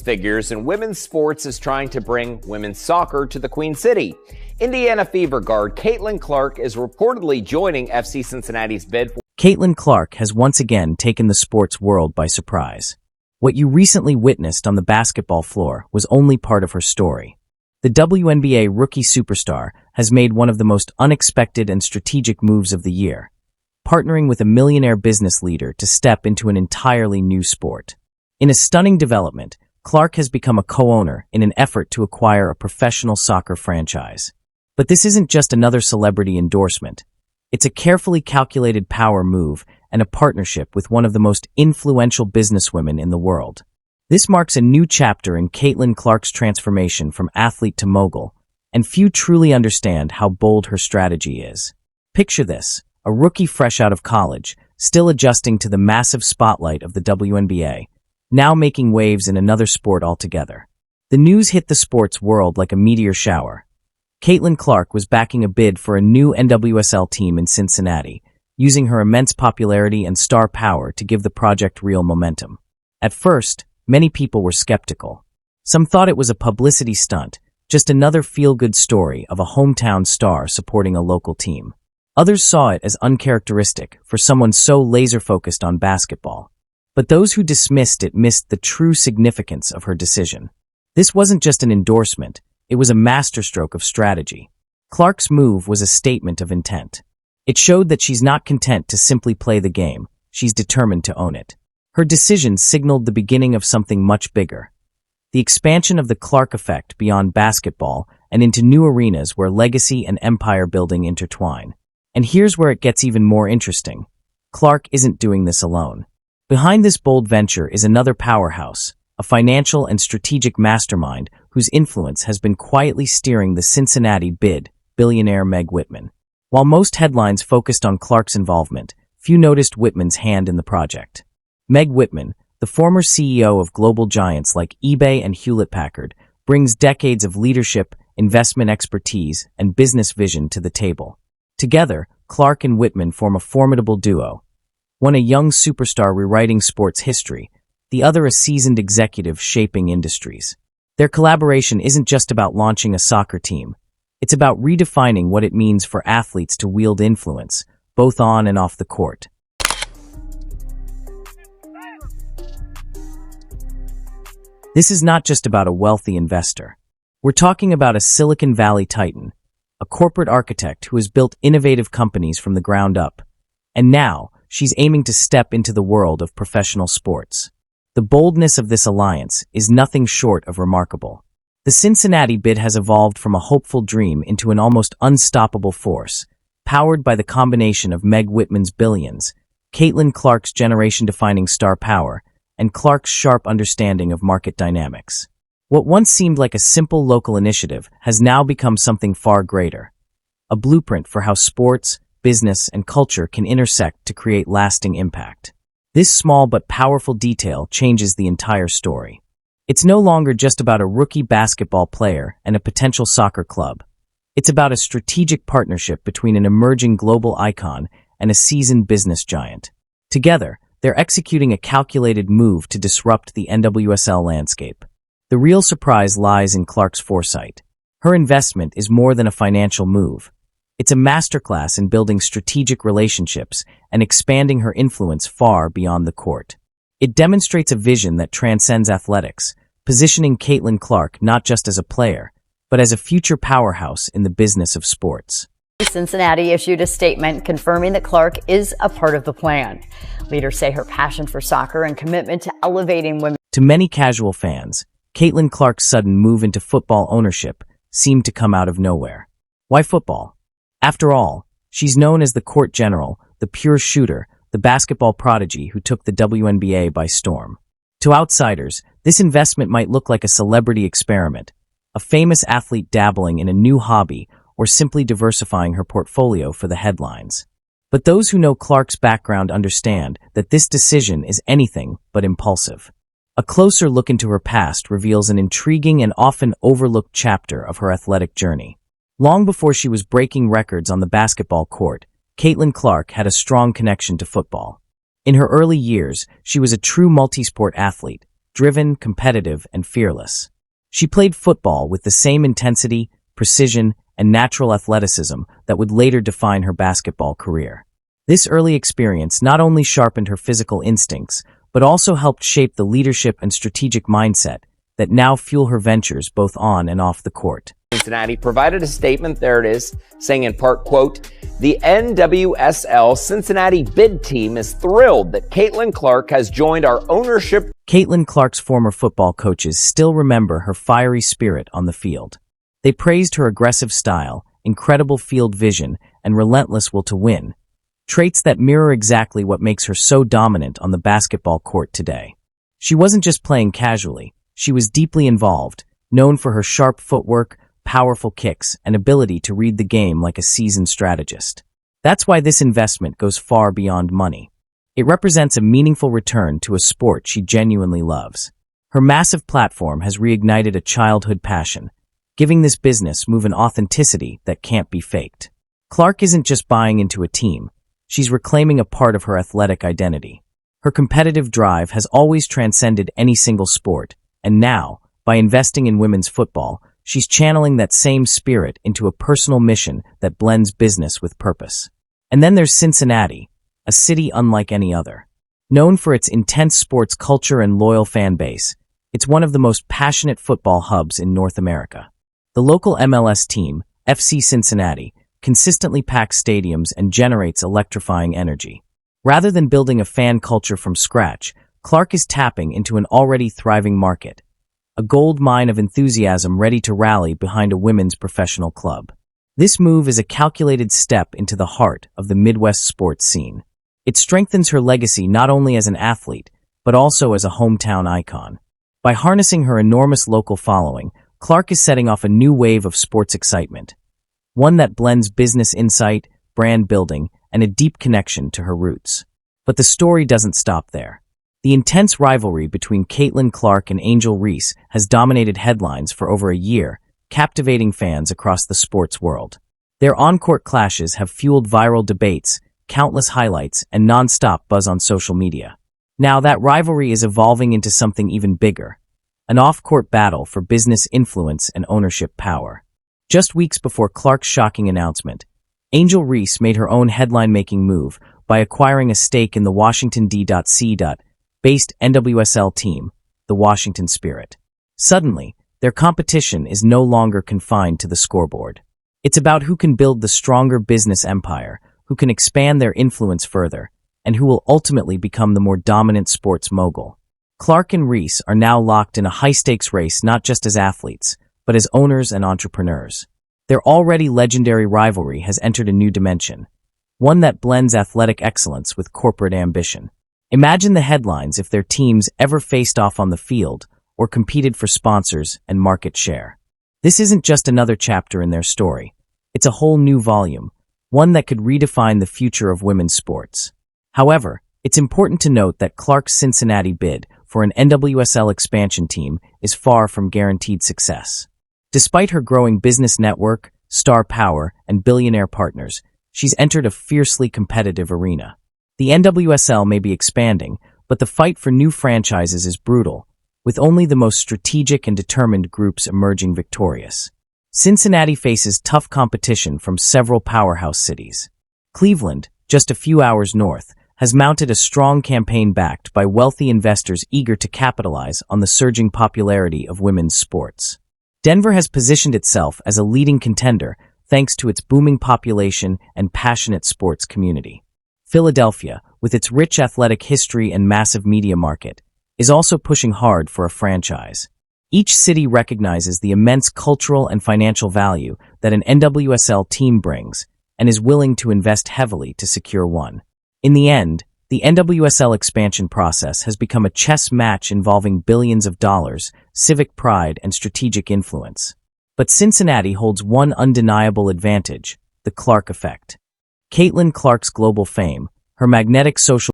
Figures in women's sports is trying to bring women's soccer to the Queen City. Indiana Fever guard Caitlin Clark is reportedly joining FC Cincinnati's bid for. Caitlin Clark has once again taken the sports world by surprise. What you recently witnessed on the basketball floor was only part of her story. The WNBA rookie superstar has made one of the most unexpected and strategic moves of the year, partnering with a millionaire business leader to step into an entirely new sport. In a stunning development, Clark has become a co-owner in an effort to acquire a professional soccer franchise. But this isn't just another celebrity endorsement. It's a carefully calculated power move and a partnership with one of the most influential businesswomen in the world. This marks a new chapter in Caitlin Clark's transformation from athlete to mogul, and few truly understand how bold her strategy is. Picture this, a rookie fresh out of college, still adjusting to the massive spotlight of the WNBA, now making waves in another sport altogether. The news hit the sports world like a meteor shower. Caitlin Clark was backing a bid for a new NWSL team in Cincinnati, using her immense popularity and star power to give the project real momentum. At first, many people were skeptical. Some thought it was a publicity stunt, just another feel-good story of a hometown star supporting a local team. Others saw it as uncharacteristic for someone so laser-focused on basketball. But those who dismissed it missed the true significance of her decision. This wasn't just an endorsement, it was a masterstroke of strategy. Clark's move was a statement of intent. It showed that she's not content to simply play the game, she's determined to own it. Her decision signaled the beginning of something much bigger. The expansion of the Clark effect beyond basketball and into new arenas where legacy and empire building intertwine. And here's where it gets even more interesting. Clark isn't doing this alone. Behind this bold venture is another powerhouse, a financial and strategic mastermind whose influence has been quietly steering the Cincinnati bid, billionaire Meg Whitman. While most headlines focused on Clark's involvement, few noticed Whitman's hand in the project. Meg Whitman, the former CEO of global giants like eBay and Hewlett-Packard, brings decades of leadership, investment expertise, and business vision to the table. Together, Clark and Whitman form a formidable duo. One a young superstar rewriting sports history, the other a seasoned executive shaping industries. Their collaboration isn't just about launching a soccer team. It's about redefining what it means for athletes to wield influence, both on and off the court. This is not just about a wealthy investor. We're talking about a Silicon Valley titan, a corporate architect who has built innovative companies from the ground up. And now, she's aiming to step into the world of professional sports. The boldness of this alliance is nothing short of remarkable. The Cincinnati bid has evolved from a hopeful dream into an almost unstoppable force, powered by the combination of Meg Whitman's billions, Caitlin Clark's generation-defining star power, and Clark's sharp understanding of market dynamics. What once seemed like a simple local initiative has now become something far greater. A blueprint for how sports, business, and culture can intersect to create lasting impact. This small but powerful detail changes the entire story. It's no longer just about a rookie basketball player and a potential soccer club. It's about a strategic partnership between an emerging global icon and a seasoned business giant. Together, they're executing a calculated move to disrupt the NWSL landscape. The real surprise lies in Clark's foresight. Her investment is more than a financial move. It's a masterclass in building strategic relationships and expanding her influence far beyond the court. It demonstrates a vision that transcends athletics, positioning Caitlin Clark not just as a player, but as a future powerhouse in the business of sports. Cincinnati issued a statement confirming that Clark is a part of the plan. Leaders say her passion for soccer and commitment to elevating women. To many casual fans, Caitlin Clark's sudden move into football ownership seemed to come out of nowhere. Why football? After all, she's known as the court general, the pure shooter, the basketball prodigy who took the WNBA by storm. To outsiders, this investment might look like a celebrity experiment, a famous athlete dabbling in a new hobby, or simply diversifying her portfolio for the headlines. But those who know Clark's background understand that this decision is anything but impulsive. A closer look into her past reveals an intriguing and often overlooked chapter of her athletic journey. Long before she was breaking records on the basketball court, Caitlin Clark had a strong connection to football. In her early years, she was a true multi-sport athlete, driven, competitive, and fearless. She played football with the same intensity, precision, and natural athleticism that would later define her basketball career. This early experience not only sharpened her physical instincts, but also helped shape the leadership and strategic mindset that now fuel her ventures both on and off the court. Cincinnati provided a statement, there it is, saying in part, quote, "The NWSL Cincinnati bid team is thrilled that Caitlin Clark has joined our ownership." Caitlin Clark's former football coaches still remember her fiery spirit on the field. They praised her aggressive style, incredible field vision, and relentless will to win, traits that mirror exactly what makes her so dominant on the basketball court today. She wasn't just playing casually, she was deeply involved, known for her sharp footwork, powerful kicks, and ability to read the game like a seasoned strategist. That's why this investment goes far beyond money. It represents a meaningful return to a sport she genuinely loves. Her massive platform has reignited a childhood passion, giving this business move an authenticity that can't be faked. Clark isn't just buying into a team, she's reclaiming a part of her athletic identity. Her competitive drive has always transcended any single sport, and now, by investing in women's football, she's channeling that same spirit into a personal mission that blends business with purpose. And then there's Cincinnati, a city unlike any other. Known for its intense sports culture and loyal fan base, it's one of the most passionate football hubs in North America. The local MLS team, FC Cincinnati, consistently packs stadiums and generates electrifying energy. Rather than building a fan culture from scratch, Clark is tapping into an already thriving market, a gold mine of enthusiasm ready to rally behind a women's professional club. This move is a calculated step into the heart of the Midwest sports scene. It strengthens her legacy not only as an athlete, but also as a hometown icon. By harnessing her enormous local following, Clark is setting off a new wave of sports excitement, one that blends business insight, brand building, and a deep connection to her roots. But the story doesn't stop there. The intense rivalry between Caitlin Clark and Angel Reese has dominated headlines for over a year, captivating fans across the sports world. Their on-court clashes have fueled viral debates, countless highlights, and non-stop buzz on social media. Now that rivalry is evolving into something even bigger, an off-court battle for business influence and ownership power. Just weeks before Clark's shocking announcement, Angel Reese made her own headline-making move by acquiring a stake in the Washington D.C. based NWSL team, the Washington Spirit. Suddenly, their competition is no longer confined to the scoreboard. It's about who can build the stronger business empire, who can expand their influence further, and who will ultimately become the more dominant sports mogul. Clark and Reese are now locked in a high-stakes race not just as athletes, but as owners and entrepreneurs. Their already legendary rivalry has entered a new dimension, one that blends athletic excellence with corporate ambition. Imagine the headlines if their teams ever faced off on the field or competed for sponsors and market share. This isn't just another chapter in their story. It's a whole new volume, one that could redefine the future of women's sports. However, it's important to note that Clark's Cincinnati bid for an NWSL expansion team is far from guaranteed success. Despite her growing business network, star power, and billionaire partners, she's entered a fiercely competitive arena. The NWSL may be expanding, but the fight for new franchises is brutal, with only the most strategic and determined groups emerging victorious. Cincinnati faces tough competition from several powerhouse cities. Cleveland, just a few hours north, has mounted a strong campaign backed by wealthy investors eager to capitalize on the surging popularity of women's sports. Denver has positioned itself as a leading contender thanks to its booming population and passionate sports community. Philadelphia, with its rich athletic history and massive media market, is also pushing hard for a franchise. Each city recognizes the immense cultural and financial value that an NWSL team brings and is willing to invest heavily to secure one. In the end, the NWSL expansion process has become a chess match involving billions of dollars, civic pride, and strategic influence. But Cincinnati holds one undeniable advantage: the Clark effect. Caitlin Clark's global fame, her magnetic social